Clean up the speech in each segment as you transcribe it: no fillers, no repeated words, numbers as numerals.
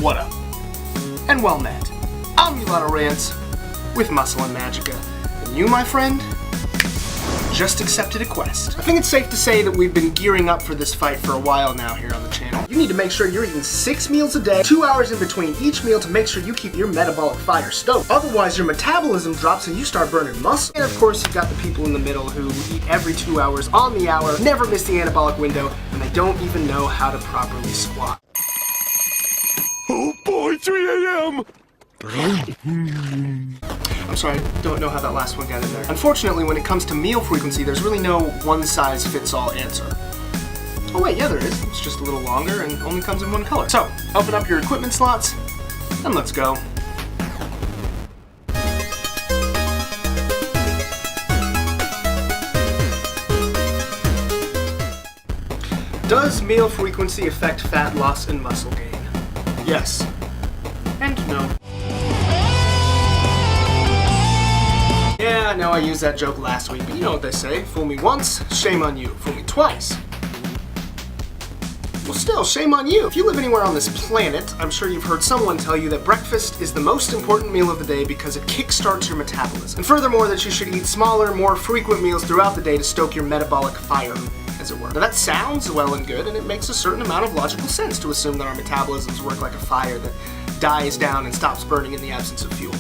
What up? And well met. I'm Mulatto Rants with Muscle and Magicka. And you, my friend, just accepted a quest. I think it's safe to say that we've been gearing up for this fight for a while now here on the channel. You need to make sure you're eating 6 meals a day, 2 hours in between each meal to make sure you keep your metabolic fire stoked. Otherwise, your metabolism drops and you start burning muscle. And of course, you've got the people in the middle who eat every 2 hours on the hour, never miss the anabolic window, and they don't even know how to properly squat. Oh boy, 3 a.m. I'm sorry, I don't know how that last one got in there. Unfortunately, when it comes to meal frequency, there's really no one-size-fits-all answer. Oh wait, yeah there is. It's just a little longer and only comes in one color. So, open up your equipment slots, and let's go. Does meal frequency affect fat loss and muscle gain? Yes. And no. Yeah, I know I used that joke last week, but you know what they say. Fool me once, shame on you. Fool me twice. Well still, shame on you. If you live anywhere on this planet, I'm sure you've heard someone tell you that breakfast is the most important meal of the day because it kickstarts your metabolism. And furthermore, that you should eat smaller, more frequent meals throughout the day to stoke your metabolic fire, as it were. Now that sounds well and good, and it makes a certain amount of logical sense to assume that our metabolisms work like a fire that dies down and stops burning in the absence of fuel.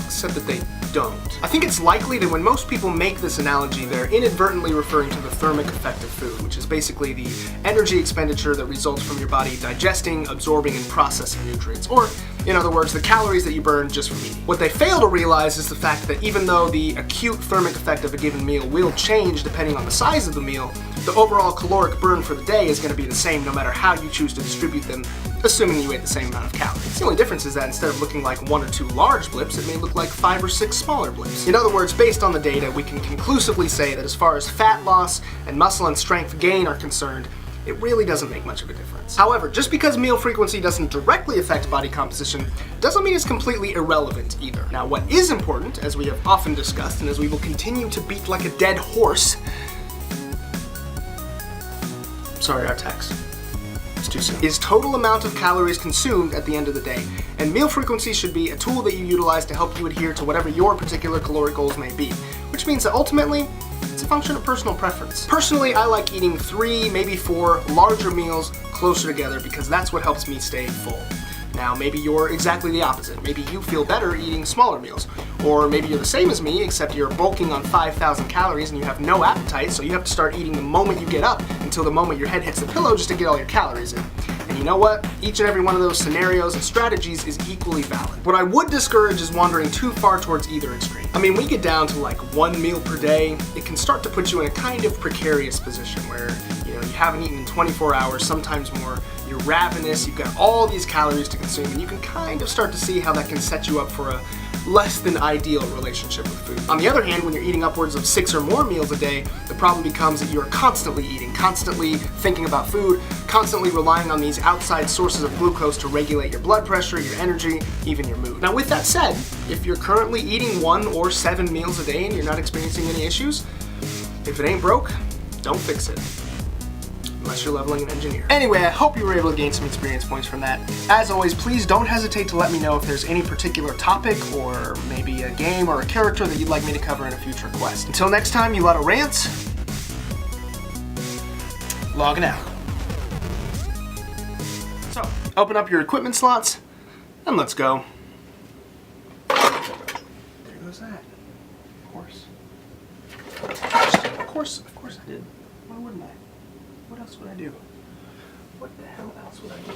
Except that they don't. I think it's likely that when most people make this analogy, they're inadvertently referring to the thermic effect of food, which is basically the energy expenditure that results from your body digesting, absorbing, and processing nutrients, or in other words, the calories that you burn just from eating. What they fail to realize is the fact that even though the acute thermic effect of a given meal will change depending on the size of the meal, the overall caloric burn for the day is going to be the same no matter how you choose to distribute them, assuming you ate the same amount of calories. The only difference is that instead of looking like 1 or 2 large blips, it may look like 5 or 6 smaller blips. In other words, based on the data, we can conclusively say that as far as fat loss and muscle and strength gain are concerned, it really doesn't make much of a difference. However, just because meal frequency doesn't directly affect body composition, doesn't mean it's completely irrelevant either. Now, what is important, as we have often discussed, and as we will continue to beat like a dead horse, sorry, our text. It's too soon. Is total amount of calories consumed at the end of the day. And meal frequency should be a tool that you utilize to help you adhere to whatever your particular caloric goals may be. Which means that ultimately, it's a function of personal preference. Personally, I like eating 3, maybe 4 larger meals closer together because that's what helps me stay full. Now, maybe you're exactly the opposite. Maybe you feel better eating smaller meals. Or maybe you're the same as me, except you're bulking on 5,000 calories and you have no appetite, so you have to start eating the moment you get up until the moment your head hits the pillow just to get all your calories in. And you know what? Each and every one of those scenarios and strategies is equally valid. What I would discourage is wandering too far towards either extreme. I mean, we get down to like 1 meal per day, it can start to put you in a kind of precarious position where, you haven't eaten in 24 hours, sometimes more, you're ravenous, you've got all these calories to consume, and you can kind of start to see how that can set you up for a less than ideal relationship with food. On the other hand, when you're eating upwards of 6 or more meals a day, the problem becomes that you're constantly eating, constantly thinking about food, constantly relying on these outside sources of glucose to regulate your blood pressure, your energy, even your mood. Now with that said, if you're currently eating 1 or 7 meals a day and you're not experiencing any issues, if it ain't broke, don't fix it. Unless you're leveling an engineer. Anyway, I hope you were able to gain some experience points from that. As always, please don't hesitate to let me know if there's any particular topic or maybe a game or a character that you'd like me to cover in a future quest. Until next time, Mulatto Rants, logging out. So, open up your equipment slots, and let's go. There goes that. Of course. Of course I did. Why wouldn't I? What else would I do? What the hell else would I do?